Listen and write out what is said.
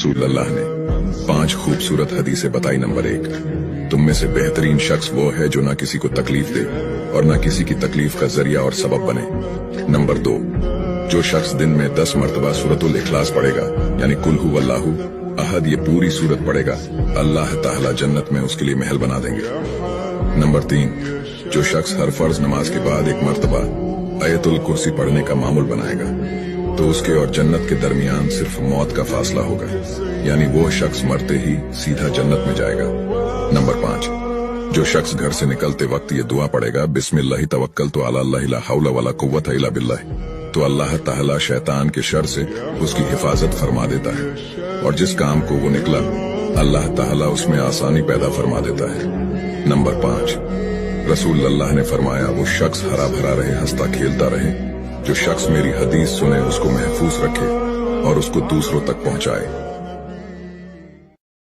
रसूल अल्लाह ने 5 खूबसूरत हदीसें बताई। नंबर 1, तुम में से बेहतरीन शख्स वो है जो ना किसी को तकलीफ दे और ना किसी की तकलीफ का जरिया और सबब बने। नंबर 2, जो शख्स दिन में 10 मरतबा सूरतुल इखलास पढ़ेगा यानी कुल हु अल्लाहु अहद, ये पूरी सूरत पढ़ेगा, अल्लाह ताला जन्नत में उसके लिए महल बना देंगे। नंबर 3, जो शख्स हर फर्ज नमाज के बाद 1 मरतबा आयतुल कुर्सी पढ़ने का मामूल बनाएगा तो उसके और जन्नत के दरमियान सिर्फ मौत का फासला होगा, यानी वो शख्स मरते ही सीधा जन्नत में जाएगा। नंबर 5, जो शख्स घर से निकलते वक्त ये दुआ पढ़ेगा, बिस्मिल्लाहि तवक्कलतु अला अल्लाह ला हौला वला कुव्वता इल्ला बिल्लाह, तो अल्लाह ताला शैतान के शर से उसकी हिफाजत फरमा देता है और जिस काम को वो निकला अल्लाह ताला उसमें आसानी पैदा फरमा देता है। नंबर 5, रसूल अल्लाह ने फरमाया, वो शख्स हरा भरा रहे, हंसता खेलता रहे, जो शख्स मेरी हदीस सुने उसको महफूज रखे और उसको दूसरों तक पहुंचाए।